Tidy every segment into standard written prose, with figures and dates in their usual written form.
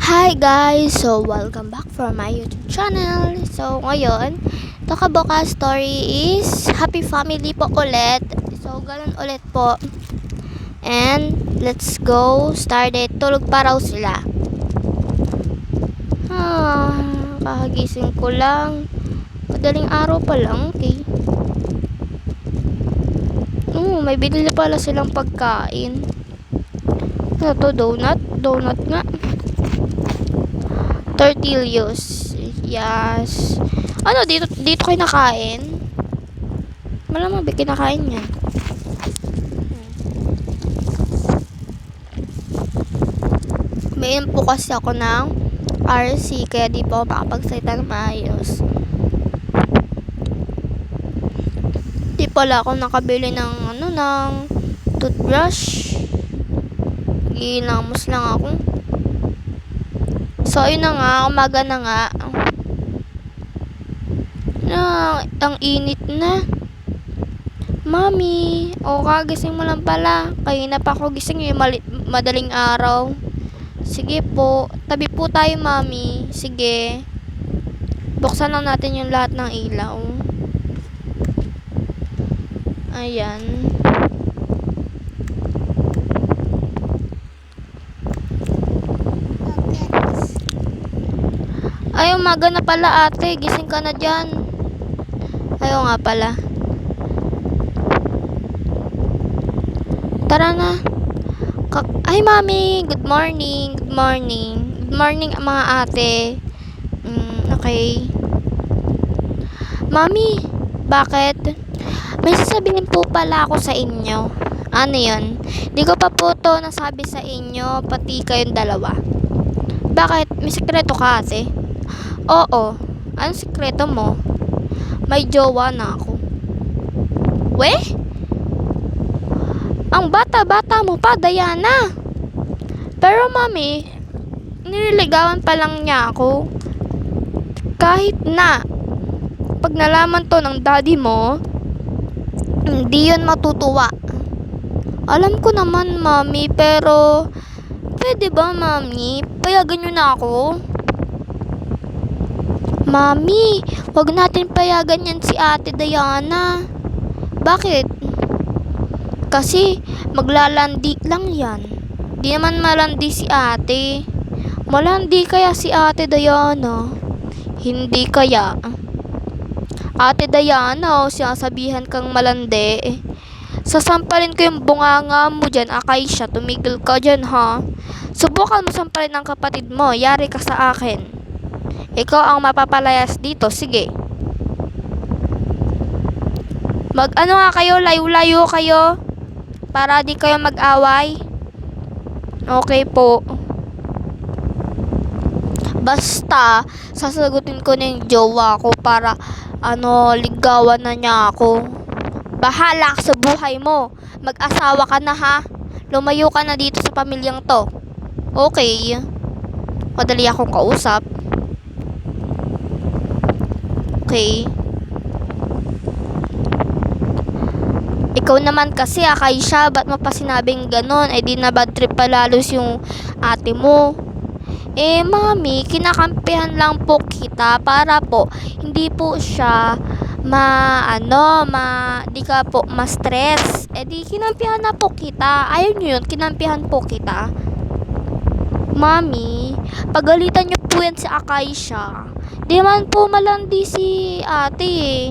Hi guys! So, welcome back for my YouTube channel. So, ngayon, Tokaboka story is Happy Family po ulit. So, ganun ulit po. And, let's go. Started. Tulog pa raw sila. Kakagising ko lang. Madaling araw pa lang. Okay. May binili pala silang pagkain. Ano to? Donut? Donut nga. Tortillas. Yes. Ano, dito kayo nakain? Malamang ba kinakain niya? May po kasi ako ng RC, kaya di po ako makapagsalita ng maayos. Di pala ako nakabili ng ng toothbrush. Ginamos lang ako. So, ayun na nga, umaga na nga. Ang init na. Mami, kagising mo lang pala. Kanina pa ako gising yung madaling araw. Sige po, tabi po tayo, mami. Sige. Buksan lang natin yung lahat ng ilaw. Ayan. Ay, umaga na pala ate. Gising ka na dyan. Ayaw nga pala. Tara na. Ay, mami. Good morning. Good morning. Good morning, mga ate. Okay. Mami, bakit? May sasabihin po pala ako sa inyo. Ano yun? Di ko pa po to nasabi sa inyo, pati kayong dalawa. Bakit? May sekreto ka, ate? Oo. Anong sikreto mo? May jowa na ako. Weh? Ang bata-bata mo pa, Diana. Pero mami, nililigawan pa lang niya ako. Kahit na, pag nalaman to ng daddy mo, hindi yun matutuwa. Alam ko naman, mami, pero pwede ba, mami? Payagan nyo na ako. Mami, wag natin payagan yan si ate Diana. Bakit? Kasi maglalandi lang yan. Di naman malandi si ate. Malandi kaya si ate Diana? Hindi kaya. Ate Diana, sinasabihan kang malandi. Sasampalin ko yung bunganga mo dyan, Akaisha. Tumigil ka dyan, ha? Subukan mo sampalin ng kapatid mo. Yari ka sa akin. Ikaw ang mapapalayas dito. Sige. Mag-ano nga kayo, layo-layo kayo. Para di kayo mag-away. Okay po. Basta, sasagutin ko na yung jowa ko para, ligawan na niya ako. Bahala ka sa buhay mo. Mag-asawa ka na, ha? Lumayo ka na dito sa pamilyang to. Okay. Madali akong kausap. Okay. Ikaw naman kasi, Akaisha, ba't mo pa sinabing ganon? Di na bad trip palalos yung ate mo. Mami, kinakampihan lang po kita para po hindi po siya di ka po ma-stress. Di kinampihan na po kita. Ayaw nyo yun, kinampihan po kita. Mami, pagalitan nyo po yan si Akaisha. Di man po malandi si ate.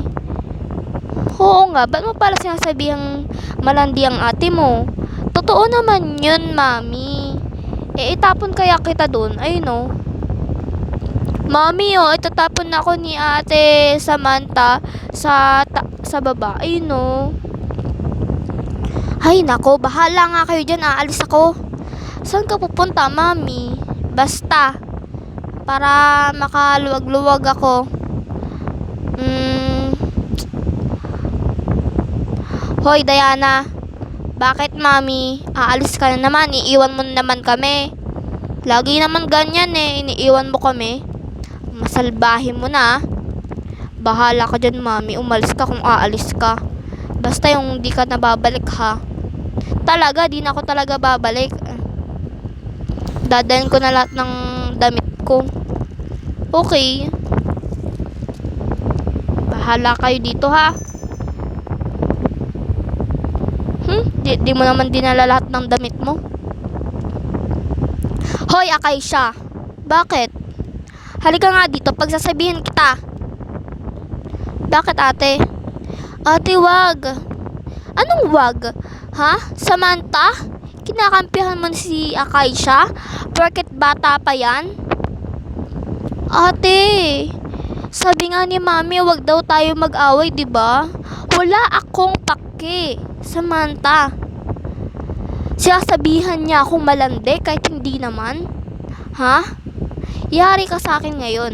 Oo nga, ba't mo pala sinasabihang malandi ang ate mo? Totoo naman yun, mami. Itapon kaya kita dun. Ayun o. Mami, itatapon na ako ni ate Samantha sa baba. Ayun o. Ay, nako, bahala nga kayo dyan. Aalis ako. Saan ka pupunta, mami? Basta. Para makaluwag-luwag ako. Hoy, Diana. Bakit, mami? Aalis ka na naman. Iiwan mo na naman kami. Lagi naman ganyan iniiwan mo kami. Masalbahin mo na. Bahala ka dyan, mami. Umalis ka kung aalis ka. Basta yung di ka nababalik, ha? Talaga, di na ako talaga babalik. Dadalhin ko na lahat ng damit ko. Okay. Bahala kayo dito ha. Di mo naman dinala lahat ng damit mo. Hoy, Akaisha. Bakit? Halika nga dito, pagsasabihin kita. Bakit, ate? Ate, wag. Anong wag? Ha? Samantha? Kinakampihan mo si Akaisha? Porket bata pa yan? Ate, sabi nga ni mami, wag daw tayo mag-away, di ba? Wala akong pake. Samantha. Sinasabihan niya akong malandi kahit hindi naman. Ha? Yari ka sa akin ngayon.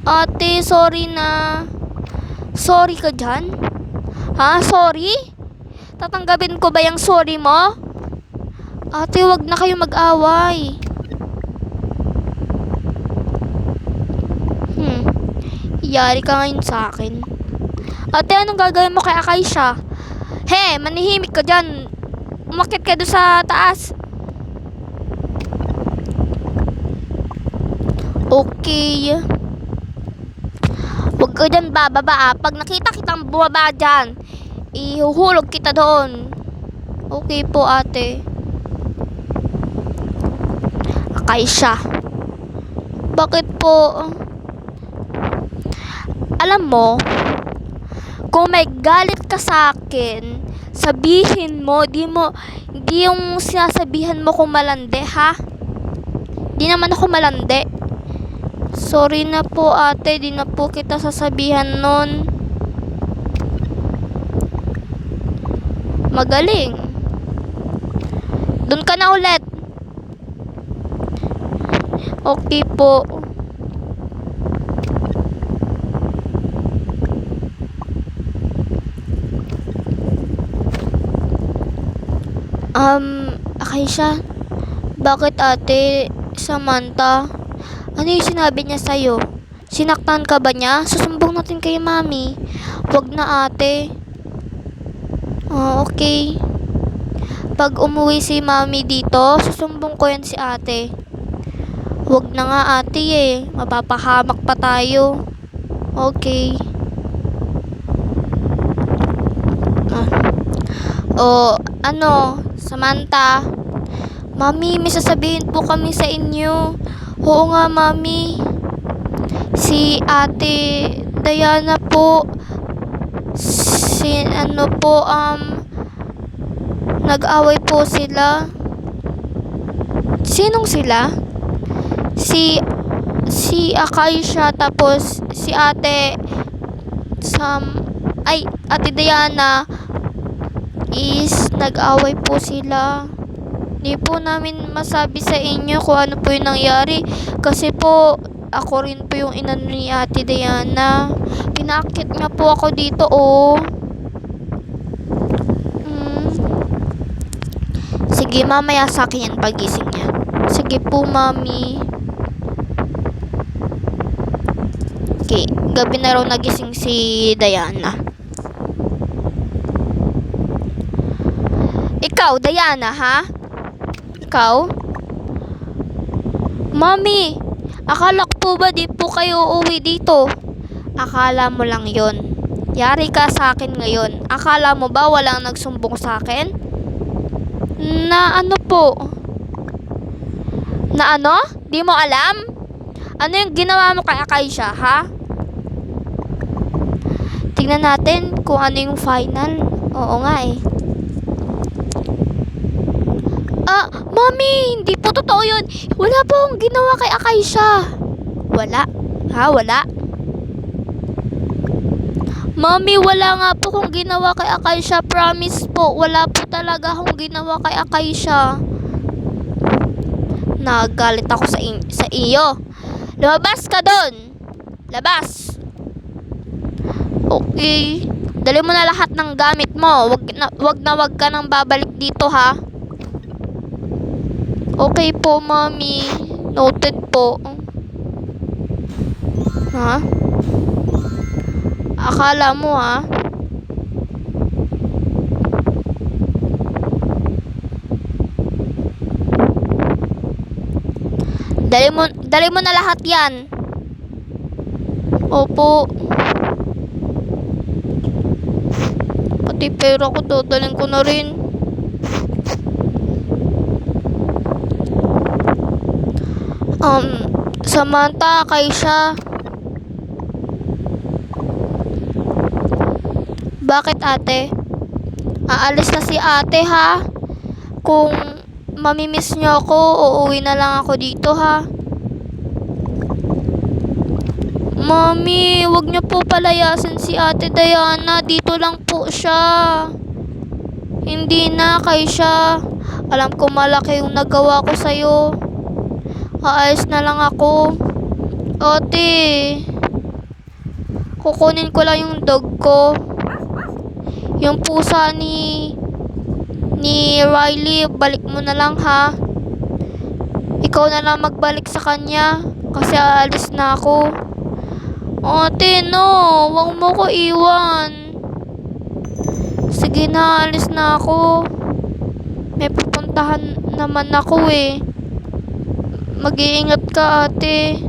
Ate, sorry na. Sorry ka dyan? Ha? Sorry? Tatanggapin ko ba yung sorry mo? Ate, wag na kayo mag-away. Yari ka ngayon sa akin. Ate, anong gagawin mo kay Akaisha? He, manihimik ka dyan. Umakit ka doon sa taas. Okay. Huwag ka dyan bababa. Pag nakita kitang bumaba dyan, ihuhulog kita doon. Okay po, ate. Akaisha. Bakit po? Alam mo, kung may galit ka sa akin, sabihin mo, di yung sinasabihan mo kung malandi, ha? Di naman ako malandi. Sorry na po, ate, di na po kita sasabihan nun. Magaling. Doon ka na ulit. Okay po. Akaisha, bakit ate? Samantha, ano yung sinabi niya sa'yo? Sinaktan ka ba niya? Susumbong natin kay mami. Wag na ate. Okay. Pag umuwi si mami dito, susumbong ko yan si ate. Wag na nga ate eh. Mapapahamak pa tayo. Okay. Samantha, mami, may sasabihin po kami sa inyo. Oo nga, mami. Si ate Diana po, nag-away po sila. Sinong sila? Si Akaisha, tapos si ate ate Diana is nag-away po sila. Di po namin masabi sa inyo kung ano po yung nangyari kasi po ako rin po yung inano ni ate Diana. Pinakit niya po ako dito, oh. Sige, mamaya sa akin yan pagising niya. Sige po, mami. Okay, gabi na raw nagising si Diana. Ikaw, Diana, ha? Ikaw? Mami, akala ko po ba di po kayo uuwi dito? Akala mo lang yon. Yari ka sa akin ngayon. Akala mo ba walang nagsumbong sa akin? Na ano po? Na ano? Di mo alam? Ano yung ginawa mo kay Akaisha, ha? Tingnan natin kung ano yung final. Oo nga eh. Mami, hindi po totoo yun. Wala po akong ginawa kay Akaisha. Wala? Ha? Wala? Mami, wala nga po akong ginawa kay Akaisha. Promise po, wala po talaga akong ginawa kay Akaisha. Nagalit ako sa iyo. Lumabas ka doon. Labas. Okay. Dali mo na lahat ng gamit mo. Wag ka nang babalik dito, ha? Okay po, mami. Noted po. Ha? Akala mo, ha? Dali mo na lahat yan. Opo. Pati pera ko, dadalhin ko na rin. Samantha, Kaisha. Bakit ate? Aalis na si ate ha? Kung mamimiss niyo ako, uuwi na lang ako dito ha. Mami, wag niyo po palayasin si ate Diana. Dito lang po siya. Hindi na, Kaisha. Alam ko malaki yung nagawa ko sa'yo. Aalis na lang ako. Ate, kukunin ko lang yung dog ko. Yung pusa ni Riley, balik mo na lang ha. Ikaw na lang magbalik sa kanya kasi aalis na ako. Ate, no, wag mo ko iwan. Sige na, alis na ako. May pupuntahan naman ako eh. Mag-iingat ka, ate.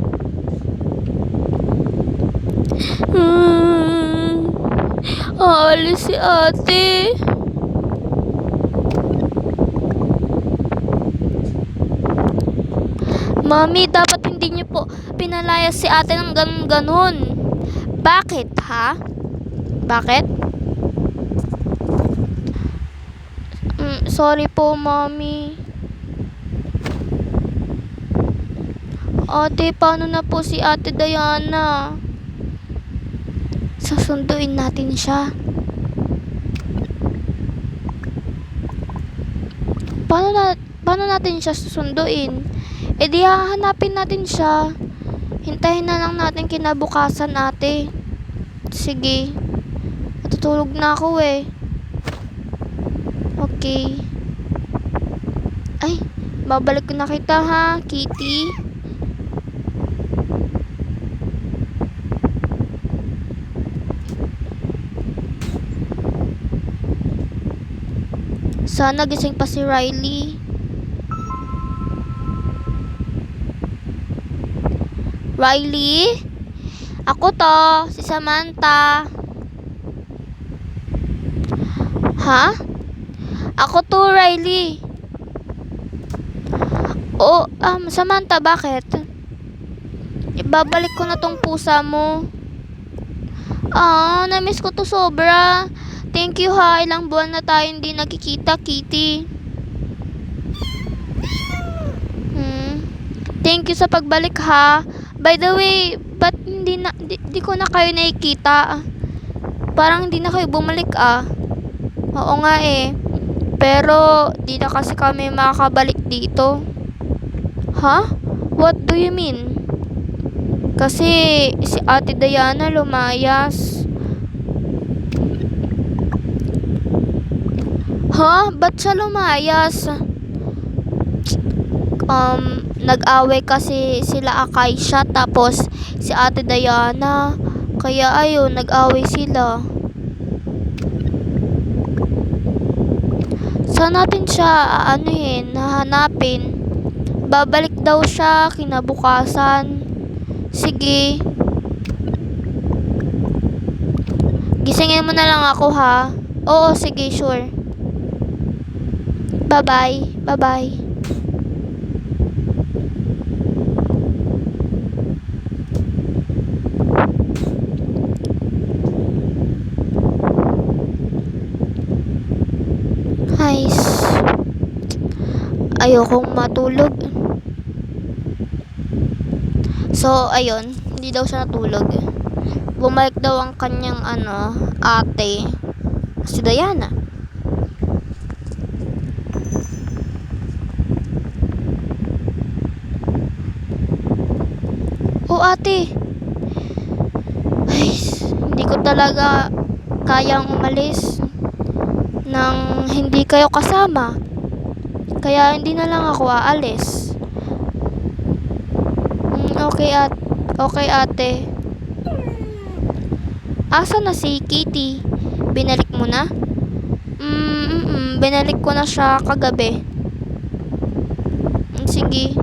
Aalis si ate. Mami, dapat hindi niyo po pinalayas si ate ng ganun-ganun. Bakit, ha? Bakit? Sorry po, Mami. Ate, paano na po si ate Diana? Susunduin natin siya. Paano natin siya susunduin? E di hahanapin natin siya. Hintayin na lang natin kinabukasan, ate. Sige. Matutulog na ako eh. Okay. Ay, babalik ko na kita ha, Kitty. Sana gising pa si Riley. Riley? Ako to, si Samantha. Ha? Ako to, Riley. Oh, Samantha, bakit? Ibabalik ko na tong pusa mo. Na-miss ko to sobra. Thank you ha, ilang buwan na tayo hindi nagkikita, Kitty. Thank you sa pagbalik ha. By the way, ba't di ko na kayo nakikita? Parang hindi na kayo bumalik Oo nga eh. Pero di na kasi kami makakabalik dito. Ha? What do you mean? Kasi si ate Diana lumayas. Ha? Ba't siya lumayas? Nag-away kasi sila Akaisha tapos si ate Diana. Kaya ayun, nag-away sila. Saan natin siya hahanapin? Babalik daw siya kinabukasan. Sige. Gisingin mo na lang ako ha. Oo, sige, sure. Bye-bye. Bye-bye. Guys, ayokong matulog. So, ayun, hindi daw siya natulog. Bumalik daw ang kanyang ate, si Diana. Oh, ate. Ay, hindi ko talaga kayang umalis nang hindi kayo kasama. Kaya hindi na lang ako aalis. Okay, ate. Asa na si Kitty? Binalik mo na? Binalik ko na siya kagabi. Sige.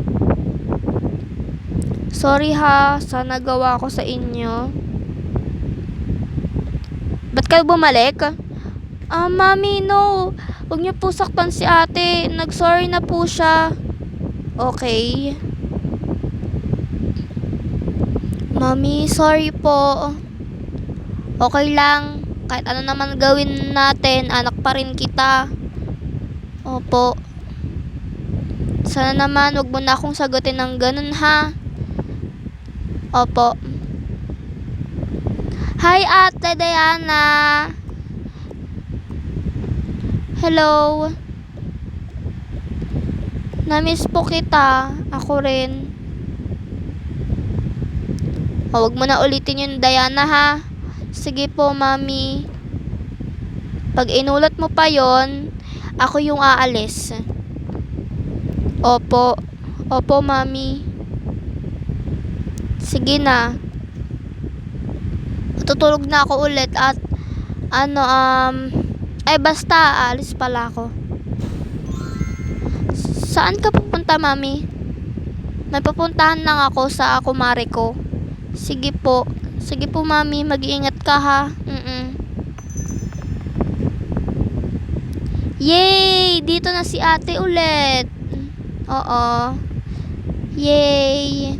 Sorry ha, sa nagawa ko sa inyo. Ba't kayo bumalik? Mami, no. Huwag niyo po saktan si ate. Nag-sorry na po siya. Okay. Mami, sorry po. Okay lang. Kahit ano naman gawin natin, anak pa rin kita. Opo. Sana naman, wag mo na akong sagutin ng ganun ha. Opo. Hi, Ate Diana. Hello. Namiss po kita. Ako rin. Huwag mo na ulitin yung Diana ha. Sige po, Mami. Pag inulat mo pa yon, ako yung aalis. Opo. Opo, Mami. Sige na. Tutulog na ako ulit at basta, aalis pala ako. Saan ka pupunta, Mami? May pupuntahan lang ako sa kumare ko. Sige po. Sige po, Mami. Mag-iingat ka, ha? Yay! Dito na si ate ulit. Oo. Yay!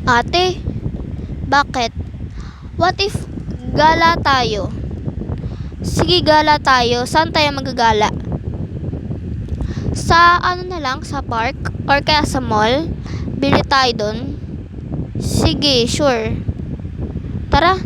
Ate, bakit? What if gala tayo? Sige, gala tayo. Saan tayo magagala? Sa na lang, sa park? Or kaya sa mall? Bili tayo dun? Sige, sure. Tara,